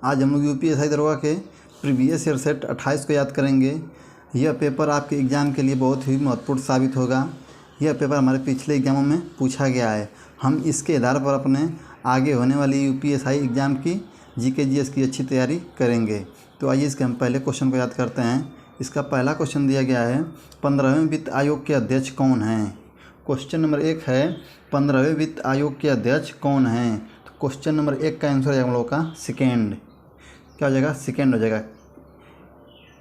आज हम लोग यूपीएससी दरोगा के प्रीवियस ईयर सेट 28 को याद करेंगे। यह पेपर आपके एग्ज़ाम के लिए बहुत ही महत्वपूर्ण साबित होगा। यह पेपर हमारे पिछले एग्ज़ामों में पूछा गया है। हम इसके आधार पर अपने आगे होने वाली यूपीएससी एग्ज़ाम की जीके जीएस की अच्छी तैयारी करेंगे। तो आइए इसके हम पहले क्वेश्चन को याद करते हैं। इसका पहला क्वेश्चन दिया गया है, 15वें वित्त आयोग के अध्यक्ष कौन हैं। क्वेश्चन नंबर 1 है, 15वें वित्त आयोग के अध्यक्ष कौन हैं। तो क्वेश्चन नंबर 1 का आंसर हो जाएगा हम लोग का सेकेंड। क्या हो जाएगा? सेकेंड हो जाएगा।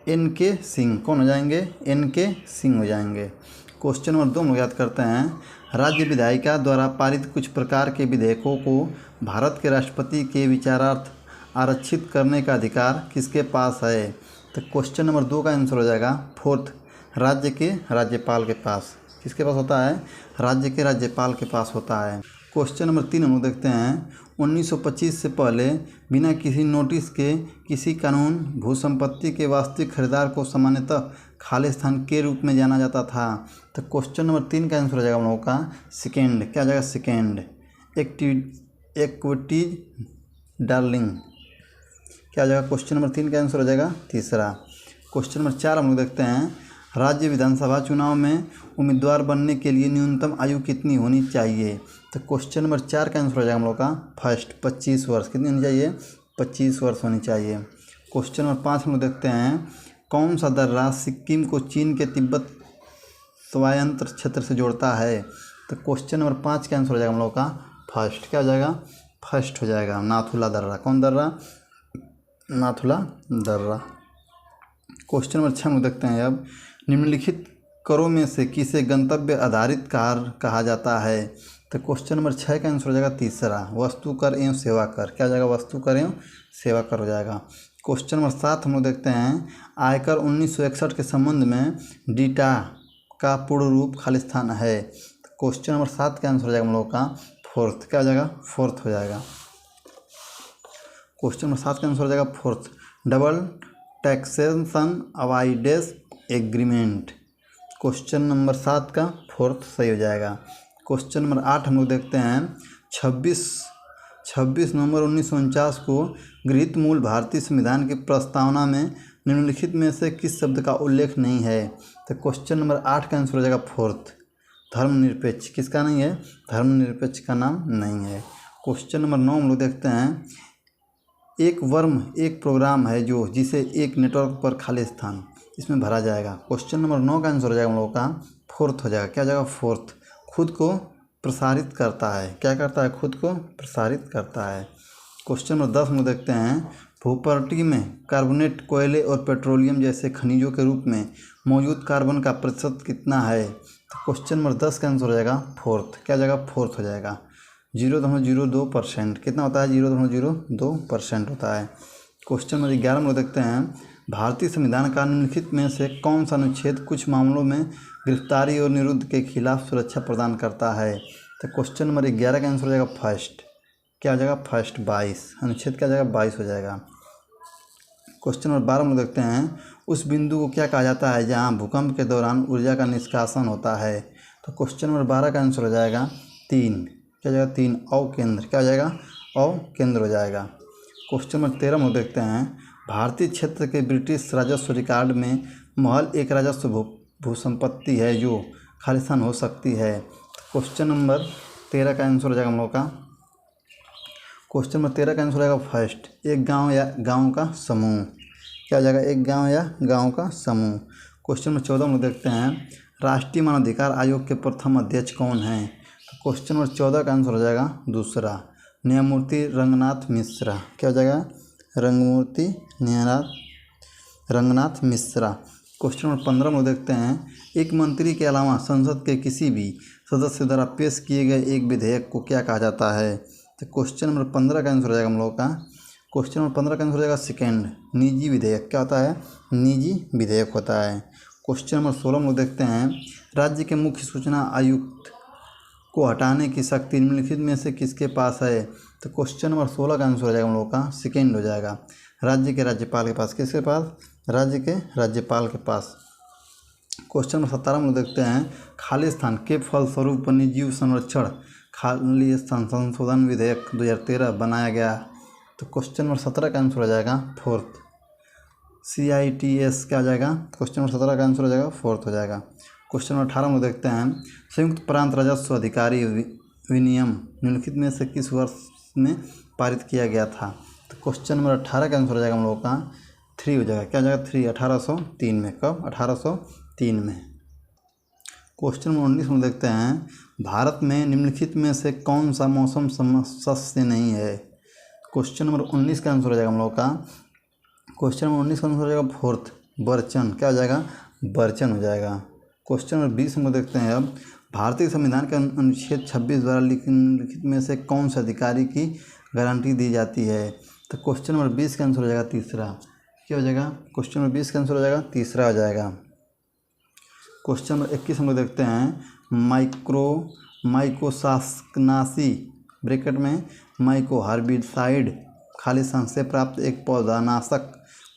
एन.के. सिंह कौन हो जाएंगे? एन.के. सिंह हो जाएंगे। क्वेश्चन नंबर 2 हम लोग याद करते हैं, राज्य विधायिका द्वारा पारित कुछ प्रकार के विधेयकों को भारत के राष्ट्रपति के विचारार्थ आरक्षित करने का अधिकार किसके पास है। तो क्वेश्चन नंबर 2 का आंसर हो जाएगा फोर्थ, राज्य के राज्यपाल के पास। किसके पास होता है? राज्य के राज्यपाल के पास होता है। क्वेश्चन नंबर 3 हम लोग देखते हैं, 1925 से पहले बिना किसी नोटिस के किसी कानून भूसंपत्ति के वास्तविक खरीदार को सामान्यतः खालिस्तान के रूप में जाना जाता था। तो क्वेश्चन नंबर 3 का आंसर हो जाएगा हम लोगों का सेकेंड। क्या हो जाएगा? सेकेंड। Equities darling. क्या हो जाएगा? क्वेश्चन नंबर 3 का आंसर हो जाएगा तीसरा। क्वेश्चन नंबर 4 हम लोग देखते हैं, राज्य विधानसभा चुनाव में उम्मीदवार बनने के लिए न्यूनतम आयु कितनी होनी चाहिए। तो क्वेश्चन नंबर 4 का आंसर हो जाएगा हम लोग का फर्स्ट, 25 वर्ष। कितनी होनी चाहिए? 25 वर्ष होनी चाहिए। क्वेश्चन नंबर 5 हम लोग देखते हैं, कौन सा दर्रा सिक्किम को चीन के तिब्बत स्वायत्त क्षेत्र से जोड़ता है। तो क्वेश्चन नंबर 5 का आंसर हो जाएगा हम लोग का फर्स्ट। क्या हो जाएगा? फर्स्ट हो जाएगा, नाथुला दर्रा। कौन दर्रा? नाथुला दर्रा। क्वेश्चन नंबर 6 हम लोग देखते हैं, अब निम्नलिखित करों में से किसे गंतव्य आधारित कर कहा जाता है। तो क्वेश्चन नंबर 6 का आंसर हो जाएगा तीसरा, वस्तु कर एवं सेवा कर। क्या हो जाएगा? वस्तु कर एवं सेवा कर हो जाएगा। क्वेश्चन नंबर 7 हम लोग देखते हैं, आयकर 1961 के संबंध में डीटा का पूर्ण रूप खालिस्तान है। तो क्वेश्चन नंबर 7 का आंसर हो जाएगा हम लोग का फोर्थ। क्या हो जाएगा? फोर्थ हो जाएगा। क्वेश्चन नंबर 7 का आंसर हो जाएगा fourth, double taxation avoidance agreement. Question number 7 का फोर्थ सही हो जाएगा। क्वेश्चन नंबर 8 हम लोग देखते हैं, 26 नवंबर 1949 को गृहीत मूल भारतीय संविधान की प्रस्तावना में निम्नलिखित में से किस शब्द का उल्लेख नहीं है। तो क्वेश्चन नंबर 8 का आंसर हो जाएगा फोर्थ, धर्मनिरपेक्ष। किसका नहीं है? धर्मनिरपेक्ष का नाम नहीं है। क्वेश्चन नंबर 9 हम लोग देखते हैं, एक वर्म एक प्रोग्राम है जो जिसे एक नेटवर्क पर खालिस्तान इसमें भरा जाएगा। क्वेश्चन नंबर 9 का आंसर हो जाएगा हम लोगों का फोर्थ हो जाएगा। क्या हो जाएगा? फोर्थ, खुद को प्रसारित करता है। क्या करता है? खुद को प्रसारित करता है। क्वेश्चन नंबर 10 में देखते हैं, भूप्रकृति में कार्बोनेट, कोयले और पेट्रोलियम जैसे खनिजों के रूप में मौजूद कार्बन का प्रतिशत कितना है। तो क्वेश्चन नंबर 10 का आंसर हो जाएगा फोर्थ। क्या हो जाएगा? फोर्थ हो जाएगा, 0.02%। कितना होता है? 0.02% होता है। क्वेश्चन नंबर 11 में देखते हैं, भारतीय संविधान का निम्नलिखित में से कौन सा अनुच्छेद कुछ मामलों में गिरफ्तारी और निरुद्ध के खिलाफ सुरक्षा प्रदान करता है। तो क्वेश्चन नंबर 11 का आंसर हो जाएगा फर्स्ट। क्या हो जाएगा? फर्स्ट, 22। अनुच्छेद क्या हो जाएगा? 22 हो जाएगा। क्वेश्चन नंबर 12 में देखते हैं, उस बिंदु को क्या कहा जाता है जहां भूकंप के दौरान ऊर्जा का निष्कासन होता है। तो क्वेश्चन नंबर 12 का आंसर हो जाएगा 3। क्या हो जाएगा? 3, अवकेंद्र। क्या हो जाएगा? अवकेंद्र हो जाएगा। क्वेश्चन नंबर 13 में देखते हैं, भारतीय क्षेत्र के ब्रिटिश राजस्व रिकॉर्ड में महल एक राजस्व भूसंपत्ति है जो खालिस्तान हो सकती है। क्वेश्चन नंबर 13 का आंसर हो जाएगा हम लोग का, क्वेश्चन नंबर 13 का आंसर हो जाएगा फर्स्ट, एक गांव या गांव का समूह। क्या हो जाएगा? एक गांव या गांव का समूह। क्वेश्चन नंबर 14 में देखते हैं, राष्ट्रीय मानवाधिकार आयोग के प्रथम अध्यक्ष कौन हैं। तो क्वेश्चन नंबर 14 का आंसर हो जाएगा दूसरा, न्यायमूर्ति रंगनाथ मिश्रा। क्या हो जाएगा? रंगमूर्ति रंगनाथ मिश्रा। क्वेश्चन नंबर 15 में देखते हैं, एक मंत्री के अलावा संसद के किसी भी सदस्य द्वारा पेश किए गए एक विधेयक को क्या कहा जाता है। तो क्वेश्चन नंबर 15 का आंसर हो जाएगा हम लोग का, क्वेश्चन नंबर 15 का आंसर हो जाएगा सेकेंड, निजी विधेयक। क्या होता है? निजी विधेयक होता है। क्वेश्चन नंबर 16 में देखते हैं, राज्य के मुख्य सूचना आयुक्त को हटाने की शक्ति निम्नलिखित में से किसके पास है। तो क्वेश्चन नंबर 16 का आंसर हो जाएगा हम लोग का सेकेंड हो जाएगा, राज्य के राज्यपाल के पास। किसके पास? राज्य के राज्यपाल के पास। क्वेश्चन नंबर 17 में देखते हैं, खालिस्तान के फलस्वरूप वन्यजीव संरक्षण खालिस्तान संशोधन विधेयक 2013 बनाया गया तो क्वेश्चन नंबर 17 का आंसर हो जाएगा फोर्थ। CITS क्या हो जाएगा, क्वेश्चन नंबर 17 का आंसर हो जाएगा फोर्थ हो जाएगा। क्वेश्चन नंबर 18 में देखते हैं, संयुक्त प्रांत राजस्व अधिकारी विनियम निम्नलिखित में से किस वर्ष में पारित किया गया था। तो क्वेश्चन नंबर 18 का आंसर हो जाएगा हम लोगों का 3 हो जाएगा। क्या हो जाएगा 3, 1803 में। कब, 1803 में। क्वेश्चन नंबर 19 में देखते हैं, भारत में निम्नलिखित में से कौन सा मौसम समशीतोष्ण नहीं है। क्वेश्चन नंबर 19 का आंसर हो जाएगा हम लोग का, क्वेश्चन नंबर 19 का आंसर हो जाएगा फोर्थ, बर्चन। क्या हो जाएगा, बर्चन हो जाएगा। क्वेश्चन नंबर 20 में देखते हैं अब, भारतीय संविधान के अनुच्छेद 26 द्वारा लिखित में से कौन से अधिकारी की गारंटी दी जाती है। तो क्वेश्चन नंबर 20 का आंसर हो जाएगा तीसरा। क्या हो जाएगा, क्वेश्चन नंबर 20 का आंसर हो जाएगा तीसरा हो जाएगा। क्वेश्चन नंबर 21 हम लोग देखते हैं, माइकोसास्कनासी ब्रैकेट में माइको हर्बिसाइड खाली स्थान से प्राप्त एक पौधानाशक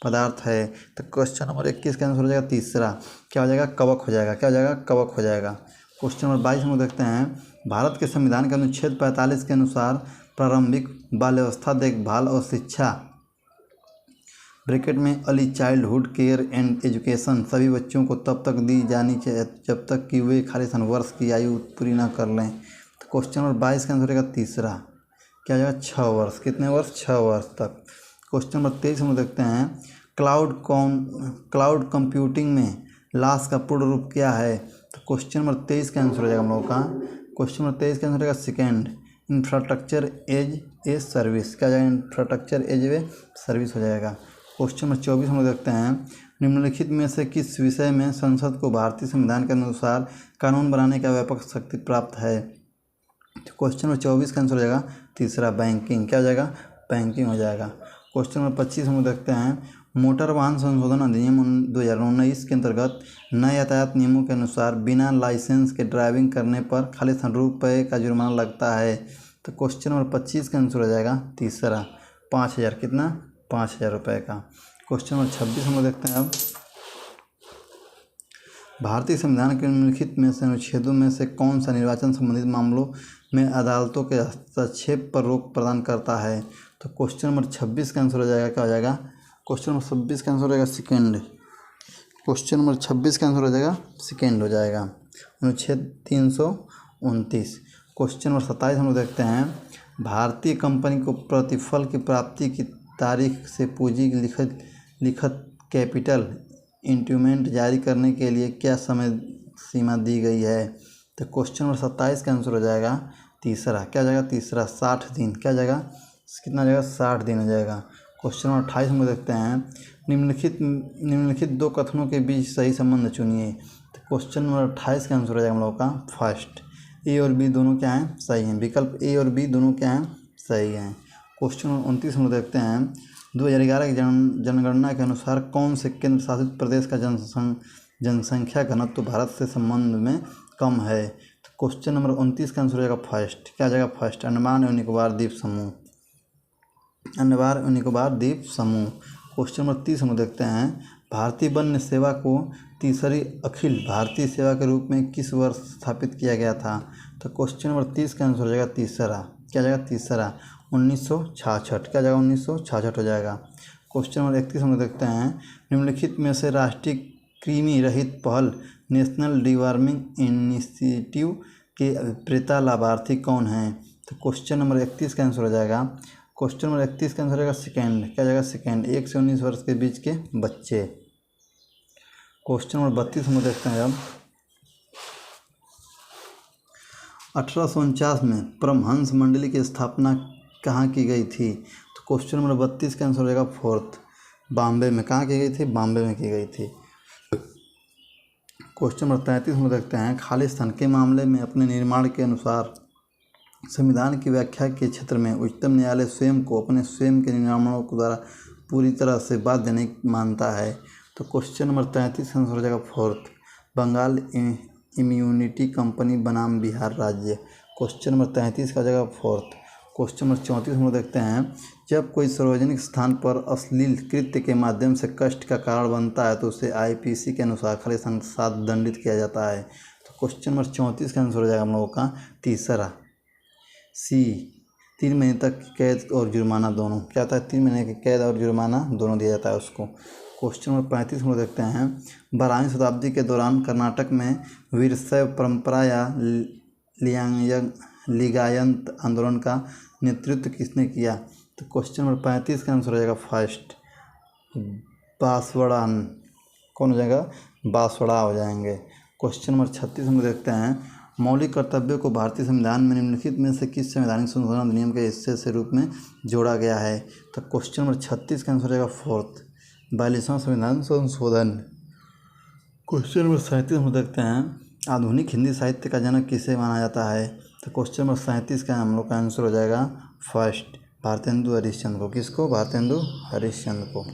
पदार्थ है। तो क्वेश्चन नंबर 21 का आंसर हो जाएगा तीसरा। क्या हो जाएगा, कवक हो जाएगा। क्या हो जाएगा, कवक हो जाएगा। क्वेश्चन नंबर 22 हम लोग देखते हैं, भारत के संविधान के अनुच्छेद 45 के अनुसार प्रारंभिक बाल्यावस्था देखभाल और शिक्षा ब्रैकेट में early childhood care and education सभी बच्चों को तब तक दी जानी चाहिए जब तक कि वे खाली वर्ष की आयु पूरी न कर लें। तो क्वेश्चन नंबर 22 का आंसर रहेगा तीसरा। क्या हो जाएगा, 6 वर्ष। कितने वर्ष, 6 वर्ष तक। क्वेश्चन नंबर 23 हम देखते हैं, क्लाउड कंप्यूटिंग में लाश का पूर्ण रूप क्या है। तो क्वेश्चन नंबर 23 का आंसर हो जाएगा हम लोगों का, क्वेश्चन नंबर 23 का आंसर रहेगा second, infrastructure as a service. क्या जाएगा, इंफ्रास्ट्रक्चर एज ए सर्विस हो जाएगा। क्वेश्चन नंबर 24 हम लोग देखते हैं, निम्नलिखित में से किस विषय में संसद को भारतीय संविधान के अनुसार कानून बनाने का व्यापक शक्ति प्राप्त है। तो क्वेश्चन नंबर 24 का आंसर हो जाएगा तीसरा, बैंकिंग। क्या हो जाएगा, बैंकिंग हो जाएगा। क्वेश्चन नंबर 25 हम लोग देखते हैं, मोटर वाहन संशोधन अधिनियम 2019 के अंतर्गत नए यातायात नियमों के अनुसार बिना लाइसेंस के ड्राइविंग करने पर खाली ₹100 का जुर्माना लगता है। तो क्वेश्चन नंबर 25 का आंसर हो जाएगा तीसरा, 5000। कितना, 5000 रुपये का। क्वेश्चन नंबर 26 हम लोग देखते हैं अब, भारतीय संविधान के निम्नलिखित में से अनुच्छेदों में से कौन सा निर्वाचन संबंधित मामलों में अदालतों के हस्तक्षेप पर रोक प्रदान करता है। तो क्वेश्चन नंबर 26 का आंसर हो जाएगा, क्या हो जाएगा, क्वेश्चन नंबर 26 का आंसर हो जाएगा सेकेंड। क्वेश्चन नंबर 26 का आंसर हो जाएगा सेकेंड हो जाएगा, अनुच्छेद 329। क्वेश्चन नंबर 27 हम लोग देखते हैं, भारतीय कंपनी को प्रतिफल की प्राप्ति की तारीख से पूंजी लिखत कैपिटल इंस्ट्रूमेंट जारी करने के लिए क्या समय सीमा दी गई है। तो क्वेश्चन नंबर 27 का आंसर हो जाएगा तीसरा। क्या हो जाएगा, तीसरा, 60 दिन। क्या हो जाएगा, कितना हो जाएगा, 60 दिन हो जाएगा। क्वेश्चन नंबर 28 में देखते हैं, निम्नलिखित दो कथनों के बीच सही संबंध चुनिए। तो क्वेश्चन नंबर 28 का आंसर हो जाएगा हम लोग का फर्स्ट, ए और बी दोनों क्या हैं, सही हैं। विकल्प ए और बी दोनों क्या हैं, सही हैं। क्वेश्चन नंबर 29 में देखते हैं, 2011 की जनगणना के अनुसार कौन से केंद्र शासित प्रदेश का जनसंख्या घनत्व भारत से संबंध में कम है। तो क्वेश्चन नंबर 29 का आंसर हो जाएगा फर्स्ट। क्या आ जाएगा, फर्स्ट, अंडमान एवं निकोबार द्वीप समूह, अंडमान एवं निकोबार द्वीप समूह। क्वेश्चन नंबर 30 हम देखते हैं, भारतीय वन्य सेवा को तीसरी अखिल भारतीय सेवा के रूप में किस वर्ष स्थापित किया गया था। तो क्वेश्चन नंबर 30 का आंसर हो जाएगा तीसरा। क्या जाएगा, तीसरा, 1966। क्या जाएगा, 1966 हो जाएगा। क्वेश्चन नंबर 31 हम देखते हैं, निम्नलिखित में से राष्ट्रीय कृमि रहित पहल नेशनल डिवर्मिंग इनिशिएटिव के अभिप्रेता लाभार्थी कौन हैं। तो क्वेश्चन नंबर 31 का आंसर हो जाएगा, क्वेश्चन नंबर 31 का आंसर हो जाएगा सेकेंड। क्या जाएगा, सेकेंड, 1 से 19 वर्ष के बीच के बच्चे। क्वेश्चन नंबर 32 हम देखते हैं अब, 1849 में परमहंस मंडली की स्थापना कहाँ की गई थी। तो क्वेश्चन नंबर 32 का आंसर हो जाएगा फोर्थ, बॉम्बे में। कहाँ की गई थी, बॉम्बे में की गई थी। क्वेश्चन नंबर 33 हम देखते हैं, खालिस्तान के मामले में अपने निर्माण के अनुसार संविधान की व्याख्या के क्षेत्र में उच्चतम न्यायालय स्वयं को अपने स्वयं के निर्माणों के द्वारा पूरी तरह से बाध्य नहीं मानता है। तो क्वेश्चन नंबर 33 का आंसर हो जाएगा फोर्थ, बंगाल इम्यूनिटी कंपनी बनाम बिहार राज्य। क्वेश्चन नंबर 33 का जगह फोर्थ। क्वेश्चन नंबर 34 हम लोग देखते हैं, जब कोई सार्वजनिक स्थान पर अश्लील कृत्य के माध्यम से कष्ट का कारण बनता है तो उसे IPC के अनुसार खालिस्तान के साथ दंडित किया जाता है। तो क्वेश्चन नंबर 34 का आंसर हो जाएगा हम लोगों का तीसरा, C, 3 महीने तक की कैद और जुर्माना दोनों। क्या होता है? 3 महीने की कैद और जुर्माना दोनों दिया जाता है उसको। क्वेश्चन नंबर 35 हम लोग देखते हैं। 12वीं शताब्दी के दौरान कर्नाटक में वीरशैव परंपरा या लिंगायत आंदोलन का नेतृत्व किसने किया? तो क्वेश्चन नंबर 35 का आंसर हो जाएगा फर्स्ट बांसवाड़ा। कौन हो जाएगा? बांसवाड़ा हो जाएंगे। क्वेश्चन नंबर 36 हम देखते हैं। मौलिक कर्तव्यों को भारतीय संविधान में निम्नलिखित में से किस संवैधानिक संशोधन अधिनियम के हिस्से से रूप में जोड़ा गया है? तो क्वेश्चन नंबर 36 का आंसर हो जाएगा फोर्थ 42वां संविधान संशोधन। क्वेश्चन नंबर 37 हम देखते हैं। आधुनिक हिंदी साहित्य का जनक किसे माना जाता है? तो क्वेश्चन नंबर 37 का हम लोग का आंसर हो जाएगा फर्स्ट भारतेंदु हरिश्चंद्र को। किसको? भारतेंदु हरिश्चंद्र को।